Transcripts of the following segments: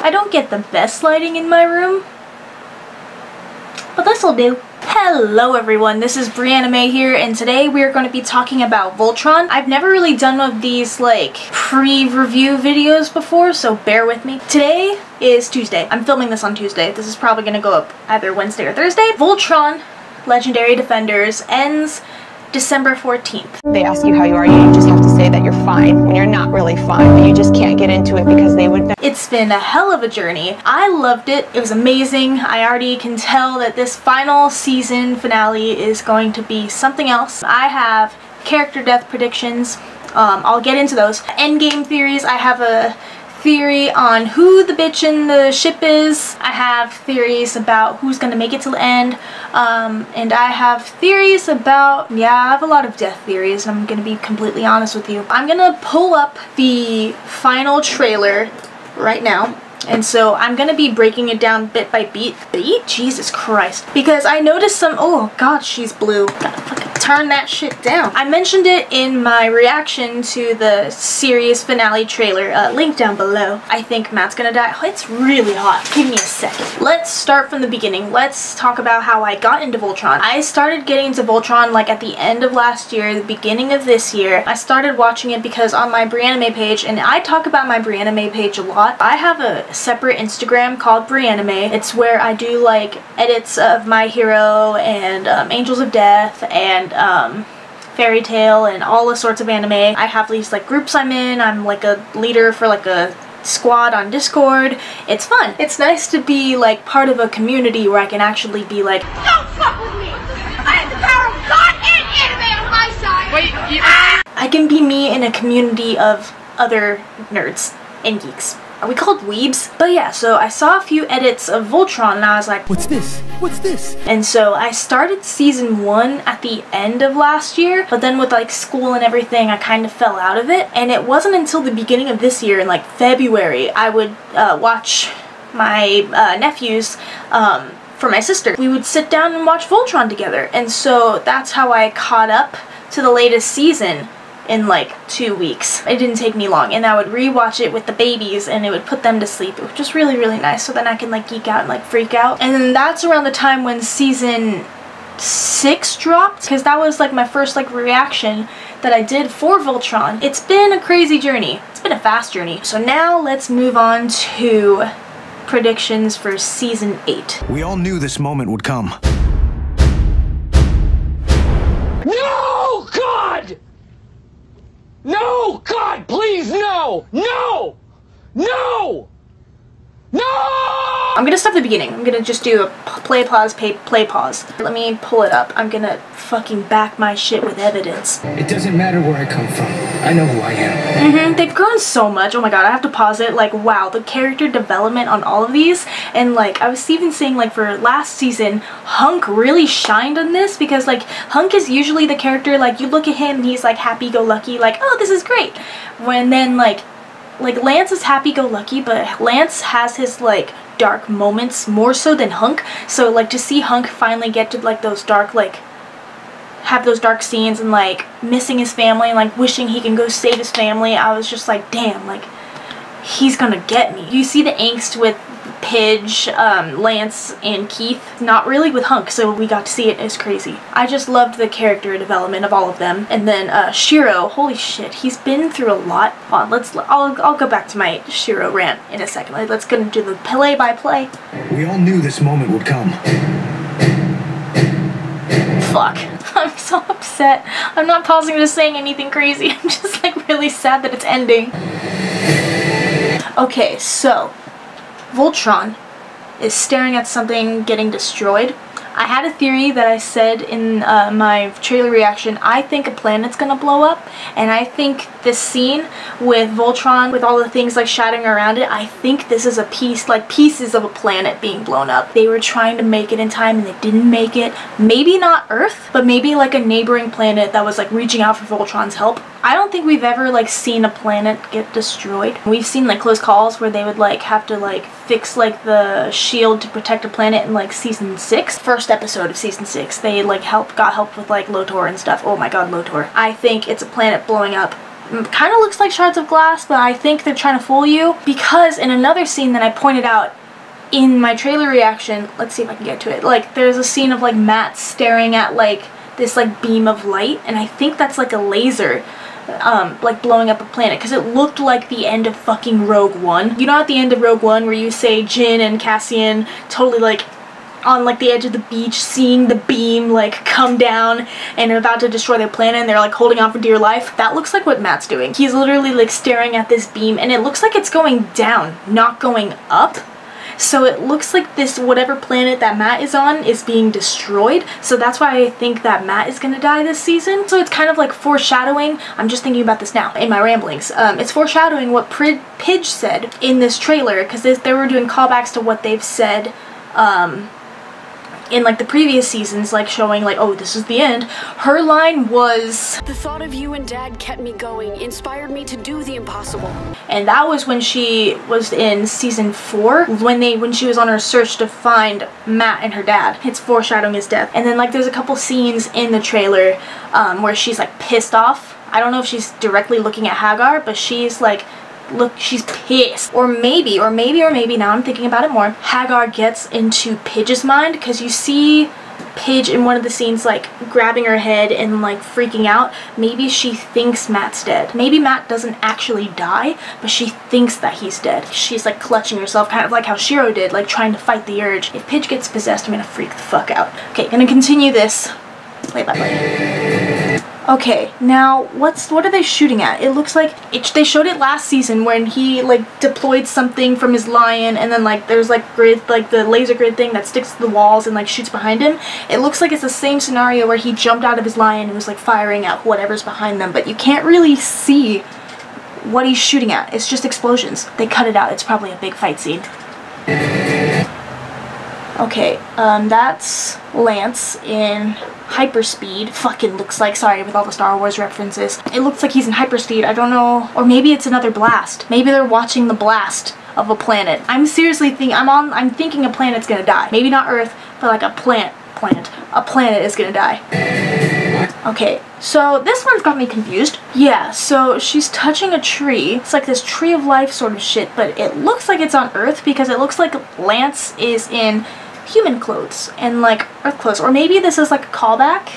I don't get the best lighting in my room, but this'll do. Hello everyone, this is Brianna here, and today we are going to be talking about Voltron. I've never really done one of these like pre-review videos before, so bear with me. Today is Tuesday. I'm filming this on Tuesday. This is probably going to go up either Wednesday or Thursday. Voltron Legendary Defenders ends December 14th. They ask you how you are, you just have to say that you're fine when you're not really fine, but you just can't get into it because they would know. It's been a hell of a journey. I loved it. It was amazing. I already can tell that this final season finale is going to be something else. I have character death predictions. I'll get into those. Endgame theories. I have a theory on who the bitch in the ship is. I have theories about who's gonna make it to the end, and I have theories about, yeah, I have a lot of death theories, and I'm gonna be completely honest with you. I'm gonna pull up the final trailer right now, and so I'm gonna be breaking it down bit by bit. Jesus Christ. Because I noticed some, oh god, she's blue. Gotta fucking turn that shit down. I mentioned it in my reaction to the series finale trailer, link down below. I think Matt's gonna die. Oh, it's really hot. Give me a second. Let's start from the beginning. Let's talk about how I got into Voltron. I started getting into Voltron like at the end of last year, the beginning of this year. I started watching it because on my Brianna page, and I talk about my Brianna page a lot, I have a separate Instagram called Brianna. It's where I do like edits of My Hero and Angels of Death and Fairy Tail and all the sorts of anime. I have these like groups I'm in. I'm like a leader for like a squad on Discord. It's fun. It's nice to be like part of a community where I can actually be like, don't fuck with me! I have the power of God and anime on my side! Wait, I can be me in a community of other nerds and geeks. Are we called weebs? But yeah, so I saw a few edits of Voltron and I was like, what's this? What's this? And so I started season 1 at the end of last year, but then with like school and everything, I kind of fell out of it. And it wasn't until the beginning of this year, in like February, I would watch my nephews for my sister. We would sit down and watch Voltron together. And so that's how I caught up to the latest season in like 2 weeks. It didn't take me long, and I would rewatch it with the babies and it would put them to sleep. It was just really, really nice, so then I can like geek out and like freak out. And then that's around the time when season 6 dropped, because that was like my first like reaction that I did for Voltron. It's been a crazy journey. It's been a fast journey. So now let's move on to predictions for season 8. We all knew this moment would come. No, God! No! God, please, no! No! No! No! I'm gonna stop the beginning. I'm gonna just do a play, pause, play, pause. Let me pull it up. I'm gonna fucking back my shit with evidence. It doesn't matter where I come from. I know who I am. They've grown so much. Oh my god, I have to pause it. Like, wow, the character development on all of these. And like, I was even saying like for last season, Hunk really shined on this because like, Hunk is usually the character, like you look at him and he's like happy-go-lucky, like, oh, this is great. When then like Lance is happy-go-lucky, but Lance has his like dark moments more so than Hunk. So like to see Hunk finally get to like those dark, like have those dark scenes and like missing his family and like wishing he can go save his family, I was just like, damn, like he's gonna get me. You see the angst with Pidge, Lance, and Keith. Not really with Hunk, so we got to see it. It's crazy. I just loved the character development of all of them. And then Shiro, holy shit, he's been through a lot. Hold on, I'll go back to my Shiro rant in a second. Let's go do the play-by-play. We all knew this moment would come. Fuck. I'm so upset. I'm not pausing or saying anything crazy. I'm just like really sad that it's ending. Okay, so Voltron is staring at something getting destroyed. I had a theory that I said in my trailer reaction. I think a planet's gonna blow up, and I think this scene with Voltron, with all the things like shattering around it, I think this is a piece, like pieces of a planet being blown up. They were trying to make it in time and they didn't make it. Maybe not Earth, but maybe like a neighboring planet that was like reaching out for Voltron's help. I don't think we've ever like seen a planet get destroyed. We've seen like close calls where they would like have to like fix like the shield to protect a planet in like season 6. First episode of season 6. They like got help with like Lotor and stuff. Oh my god, Lotor. I think it's a planet blowing up. kind of looks like shards of glass, but I think they're trying to fool you, because in another scene that I pointed out in my trailer reaction, let's see if I can get to it, like there's a scene of like Matt staring at like this like beam of light, and I think that's like a laser like blowing up a planet, because it looked like the end of fucking Rogue One. You know, at the end of Rogue One where you say Jyn and Cassian totally like on like the edge of the beach, seeing the beam like come down and about to destroy their planet, and they're like holding on for dear life? That looks like what Matt's doing. He's literally like staring at this beam, and it looks like it's going down, not going up. So it looks like this whatever planet that Matt is on is being destroyed. So that's why I think that Matt is gonna die this season. So it's kind of like foreshadowing. I'm just thinking about this now in my ramblings. It's foreshadowing what Pidge said in this trailer, because they were doing callbacks to what they've said in like the previous seasons, like showing like, oh, this is the end. Her line was, "The thought of you and Dad kept me going, inspired me to do the impossible." And that was when she was in season 4, when she was on her search to find Matt and her dad. It's foreshadowing his death. And then like there's a couple scenes in the trailer where she's like pissed off. I don't know if she's directly looking at Hagar, but she's like, look, she's pissed. Or maybe, now I'm thinking about it more, Hagar gets into Pidge's mind, because you see Pidge in one of the scenes like grabbing her head and like freaking out. Maybe she thinks Matt's dead. Maybe Matt doesn't actually die, but she thinks that he's dead. She's like clutching herself, kind of like how Shiro did, like trying to fight the urge. If Pidge gets possessed, I'm gonna freak the fuck out. Okay, gonna continue this play by play. Okay, now what are they shooting at? It looks like they showed it last season when he like deployed something from his lion, and then like there's like grid, like the laser grid thing that sticks to the walls and like shoots behind him. It looks like it's the same scenario where he jumped out of his lion and was like firing at whatever's behind them, but you can't really see what he's shooting at. It's just explosions. They cut it out. It's probably a big fight scene. Okay, that's Lance in hyperspeed. Fucking looks like, sorry with all the Star Wars references. It looks like he's in hyperspeed. I don't know, or maybe it's another blast. Maybe they're watching the blast of a planet. I'm seriously thinking, I'm thinking a planet's gonna die. Maybe not Earth, but like a planet is gonna die. Okay, so this one's got me confused. Yeah, so she's touching a tree. It's like this tree of life sort of shit, but it looks like it's on Earth, because it looks like Lance is in human clothes and like Earth clothes, or maybe this is like a callback.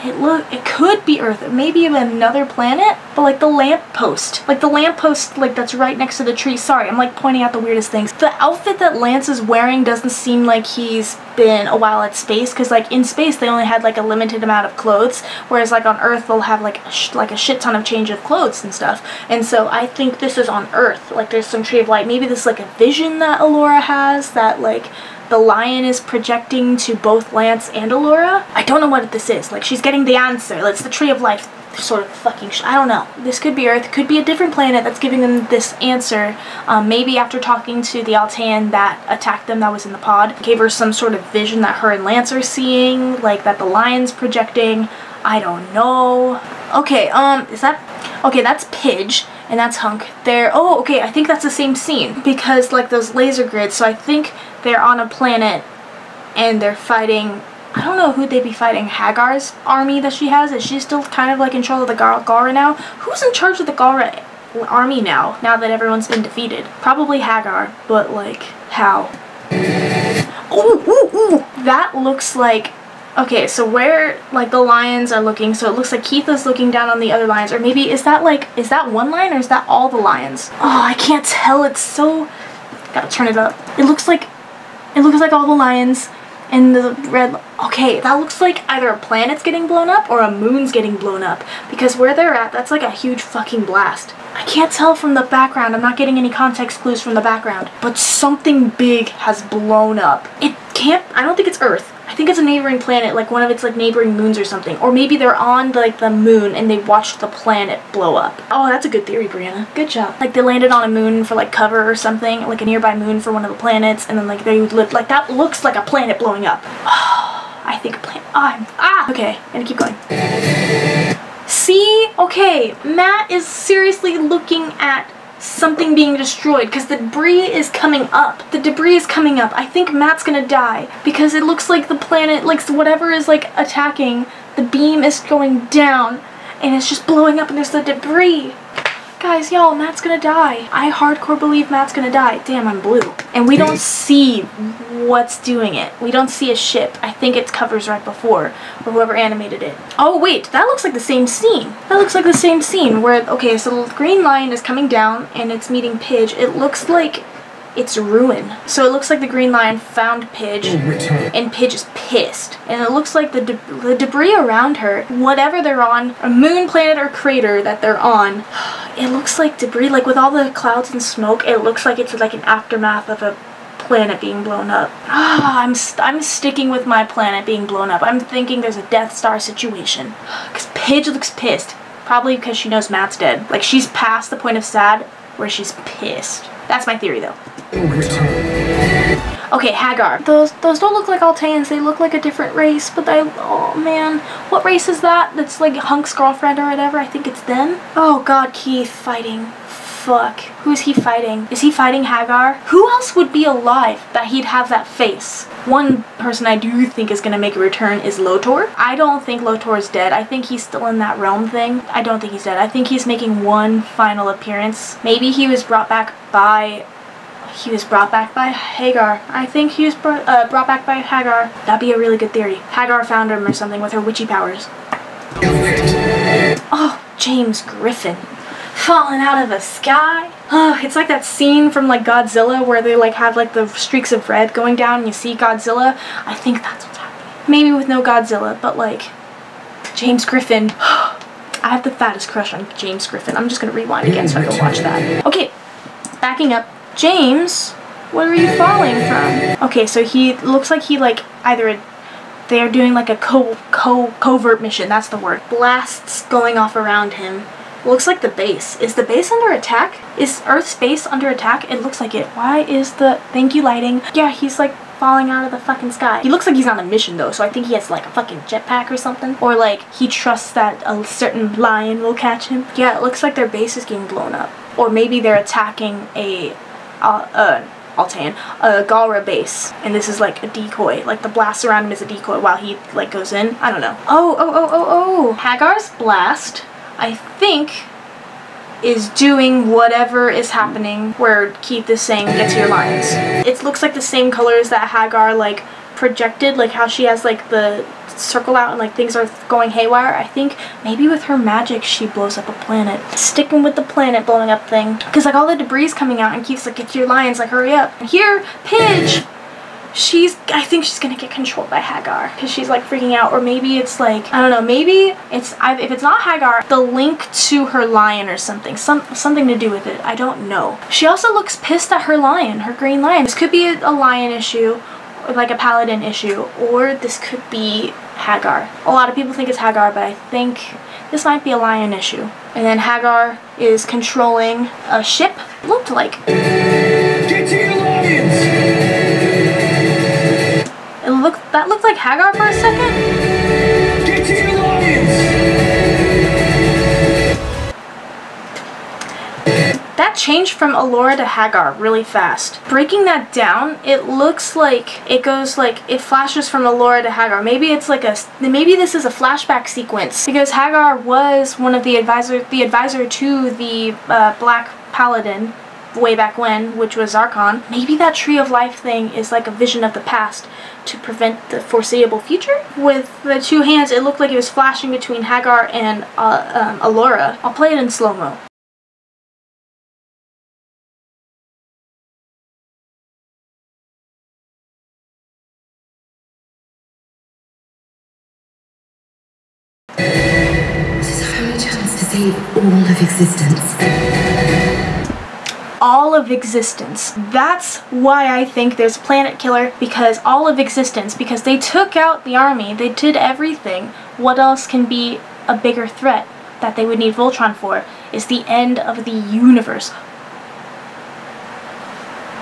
It could be Earth, maybe even another planet, but like the lamppost, like that's right next to the tree. Sorry, I'm like pointing out the weirdest things. The outfit that Lance is wearing doesn't seem like he's been a while at space, because like in space they only had like a limited amount of clothes, whereas like on Earth they'll have like a shit ton of change of clothes and stuff. And so I think this is on Earth. Like there's some tree of light. Maybe this is like a vision that Allura has, that like the lion is projecting to both Lance and Allura. I don't know what this is. Like she's getting the answer. It's the tree of life sort of fucking I don't know. This could be Earth, could be a different planet that's giving them this answer. Maybe after talking to the Altan that attacked them, that was in the pod, gave her some sort of vision that her and Lance are seeing, like that the lion's projecting. I don't know. Okay, is that, okay, that's Pidge and that's Hunk. They're, oh, okay, I think that's the same scene, because like those laser grids, so I think they're on a planet and they're fighting, I don't know who they'd be fighting. Hagar's army that she has? Is she still kind of like in charge of the Galra now? Who's in charge of the Galra army now that everyone's been defeated? Probably Hagar, but like, how? Ooh, that looks like, okay, so where like the lions are looking, so it looks like Keith is looking down on the other lions, or maybe is that one lion, or is that all the lions? Oh, I can't tell. It's so, gotta turn it up. It looks like all the lions and the red. Okay, that looks like either a planet's getting blown up or a moon's getting blown up, because where they're at, that's like a huge fucking blast. I can't tell from the background. I'm not getting any context clues from the background, but something big has blown up. It can't, I don't think it's Earth. I think it's a neighboring planet, like one of its like neighboring moons or something. Or maybe they're on like the moon and they watched the planet blow up. Oh, that's a good theory, Brianna. Good job. Like they landed on a moon for like cover or something, like a nearby moon for one of the planets, and then like they lived, like that looks like a planet blowing up. Oh, I think a planet, okay, I'm gonna keep going. See, okay, Matt is seriously looking at something being destroyed, because the debris is coming up. The debris is coming up. I think Matt's gonna die, because it looks like the planet, like whatever is like attacking, the beam is going down and it's just blowing up and there's the debris. Guys, y'all, Matt's gonna die. I hardcore believe Matt's gonna die. Damn, I'm blue. And we don't see what's doing it. We don't see a ship. I think it covers right before, or whoever animated it. Oh wait, that looks like the same scene. That looks like the same scene where, okay, so the green line is coming down and it's meeting Pidge. It looks like it's ruin. So it looks like the green line found Pidge, and Pidge is pissed. And it looks like the debris around her, whatever they're on, a moon, planet, or crater that they're on, it looks like debris, like with all the clouds and smoke, it looks like it's like an aftermath of a planet being blown up. I'm sticking with my planet being blown up. I'm thinking there's a Death Star situation. Because Pidge looks pissed. Probably because she knows Matt's dead. Like, she's past the point of sad where she's pissed. That's my theory, though. Okay, Hagar. Those don't look like Alteans. They look like a different race, but oh man. What race is that? That's like Hunk's girlfriend or whatever. I think it's them. Oh god, Keith fighting. Fuck. Who's he fighting? Is he fighting Hagar? Who else would be alive that he'd have that face? One person I do think is gonna make a return is Lotor. I don't think Lotor's dead. I think he's still in that realm thing. I don't think he's dead. I think he's making one final appearance. Maybe he was brought back by Hagar. I think he was brought back by Hagar. That'd be a really good theory. Hagar found him or something with her witchy powers. Oh, James Griffin. Falling out of the sky. Oh, it's like that scene from like Godzilla where they like have like the streaks of red going down and you see Godzilla. I think that's what's happening. Maybe with no Godzilla, but like James Griffin. I have the fattest crush on James Griffin. I'm just gonna rewind again so I can watch that. Okay, backing up. James, what are you falling from? Okay, so he looks like he like either they're doing like a covert mission. That's the word. Blasts going off around him. Looks like the base. Is the base under attack? Is Earth's base under attack? It looks like it. Why is the... Thank you, lighting. Yeah, he's like falling out of the fucking sky. He looks like he's on a mission though, so I think he has like a fucking jetpack or something. Or like he trusts that a certain lion will catch him. Yeah, it looks like their base is getting blown up. Or maybe they're attacking a Galra base, and this is like a decoy, like the blast around him is a decoy while he like goes in. I don't know. Oh, Hagar's blast, I think, is doing whatever is happening where Keith is saying get to your lines. It looks like the same colors that Hagar like projected, like how she has like the circle out and like things are going haywire. I think maybe with her magic she blows up a planet. Sticking with the planet blowing up thing, because like all the debris is coming out and Keith's like get to your lines, like hurry up. And here Pidge, I think she's gonna get controlled by Hagar because she's like freaking out. Or maybe it's like, I don't know, maybe it's if it's not Hagar, the link to her lion or something to do with it. I don't know. She also looks pissed at her lion, her green lion. This could be a lion issue, like a paladin issue, or this could be Hagar. A lot of people think it's Hagar, but I think this might be a lion issue. And then Hagar is controlling a ship. Looked like. Get to your lions! That looked like Hagar for a second. Get to your lions! That changed from Allura to Hagar really fast. Breaking that down, it looks like it goes like it flashes from Allura to Hagar. Maybe it's like maybe this is a flashback sequence because Hagar was one of the advisor to the Black Paladin way back when, which was Zarkon. Maybe that Tree of Life thing is like a vision of the past to prevent the foreseeable future. With the two hands, it looked like it was flashing between Hagar and Allura. I'll play it in slow-mo. This is our only chance to save all of existence. All of existence. That's why I think there's a planet killer, because all of existence, because they took out the army, they did everything. What else can be a bigger threat that they would need Voltron for? Is the end of the universe.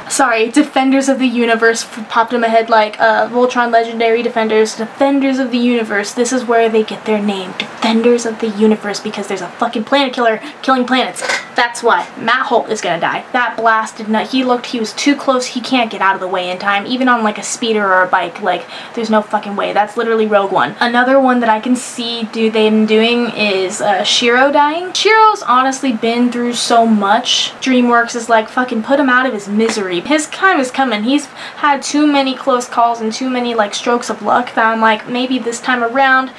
Sorry, Defenders of the Universe popped in my head like Voltron Legendary Defenders of the Universe. This is where they get their name. defenders of the universe because there's a fucking planet killer killing planets. That's why Matt Holt is gonna die. That blasted nut, he was too close, he can't get out of the way in time, even on like a speeder or a bike. Like, there's no fucking way. That's literally Rogue One. Another one that I can see them doing is Shiro dying. Shiro's honestly been through so much. DreamWorks is like, fucking put him out of his misery. His time is coming. He's had too many close calls and too many like strokes of luck that I'm like, maybe this time around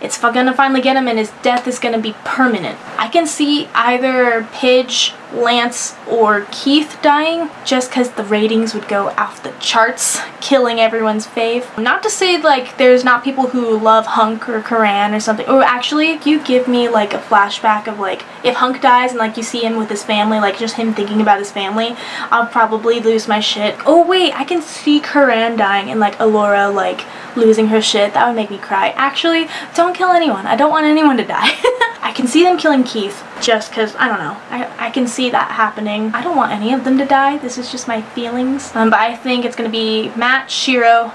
it's gonna finally get him and his death is gonna be permanent. I can see either Pidge, Lance, or Keith dying just because the ratings would go off the charts, killing everyone's fave. Not to say like there's not people who love Hunk or Karan or something, or actually if you give me like a flashback of like if Hunk dies and like you see him with his family, like just him thinking about his family, I'll probably lose my shit. Oh wait, I can see Karan dying and like Alora like losing her shit. That would make me cry. Actually, don't kill anyone. I don't want anyone to die. I can see them killing Keith just because, I don't know. I can see that happening. I don't want any of them to die. This is just my feelings. But I think it's going to be Matt, Shiro,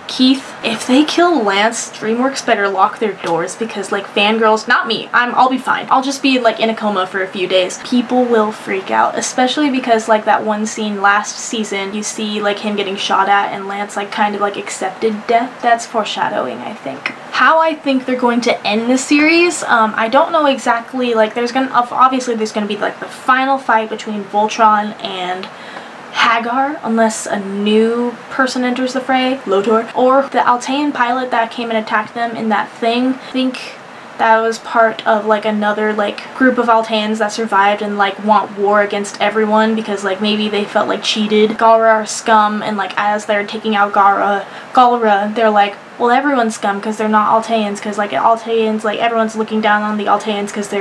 Keith. If they kill Lance, DreamWorks better lock their doors because like fangirls, not me, I'll be fine. I'll just be like in a coma for a few days. People will freak out, especially because like that one scene last season, you see like him getting shot at and Lance like kind of like accepted death. That's foreshadowing, I think. How I think they're going to end the series, I don't know exactly. Like obviously there's gonna be like the final fight between Voltron and Hagar, unless a new person enters the fray, Lotor, or the Altean pilot that came and attacked them in that thing. I think that was part of like another like group of Alteans that survived and like want war against everyone because like maybe they felt like cheated. Galra are scum, and like as they're taking out Galra, they're like, well, everyone's scum because they're not Alteans, because like Alteans, like everyone's looking down on the Alteans because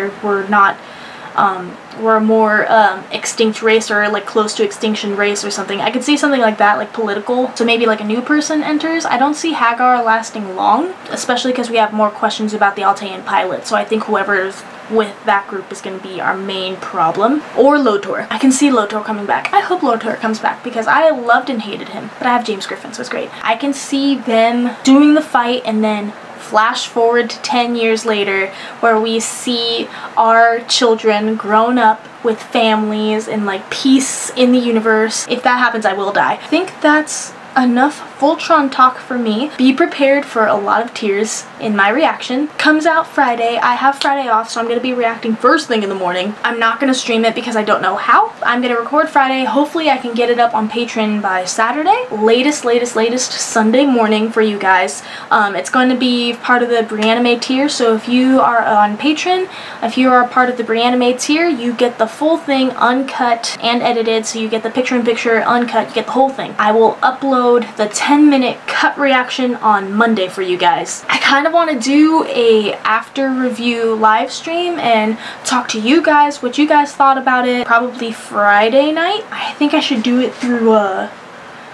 we're a more extinct race or like close to extinction race or something. I could see something like that, like political. So maybe like a new person enters. I don't see Hagar lasting long, especially because we have more questions about the Altean pilot. So I think whoever's with that group is going to be our main problem. Or Lotor. I can see Lotor coming back. I hope Lotor comes back because I loved and hated him. But I have James Griffin, so it's great. I can see them doing the fight and then flash forward to 10 years later where we see our children grown up with families and like peace in the universe. If that happens, I will die. I think that's enough Voltron talk for me. Be prepared for a lot of tears in my reaction. Comes out Friday. I have Friday off, so I'm going to be reacting first thing in the morning. I'm not going to stream it because I don't know how. I'm going to record Friday. Hopefully I can get it up on Patreon by Saturday. Latest Sunday morning for you guys. It's going to be part of the Brianna tier, so if you are on Patreon, if you are part of the Brianna tier, you get the full thing uncut and edited, so you get the picture-in-picture uncut, you get the whole thing. I will upload the 10-minute cut reaction on Monday for you guys. I kind of want to do a after review live stream and talk to you guys what you guys thought about it, probably Friday night. I think I should do it through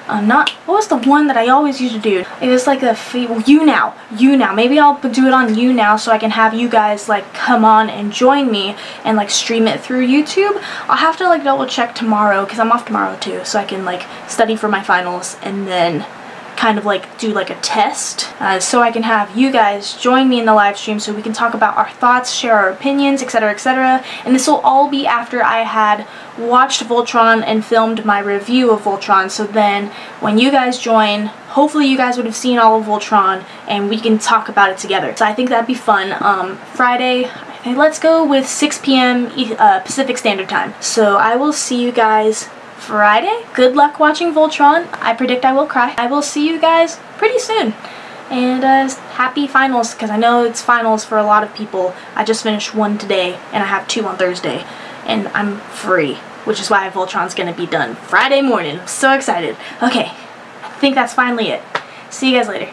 what was the one that I always used to do? It was like a YouNow. Maybe I'll do it on YouNow so I can have you guys like come on and join me and like stream it through YouTube. I'll have to like double check tomorrow because I'm off tomorrow too, so I can like study for my finals and then kind of like do like a test so I can have you guys join me in the live stream so we can talk about our thoughts, share our opinions, etc, etc. And this will all be after I had watched Voltron and filmed my review of Voltron, so then when you guys join, hopefully you guys would have seen all of Voltron and we can talk about it together. So I think that'd be fun. Friday, let's go with 6 p.m. Pacific Standard Time. So I will see you guys Friday. Good luck watching Voltron. I predict I will cry. I will see you guys pretty soon. And happy finals, because I know it's finals for a lot of people. I just finished one today and I have 2 on Thursday. And I'm free, which is why Voltron's gonna be done Friday morning. I'm so excited. Okay, I think that's finally it. See you guys later.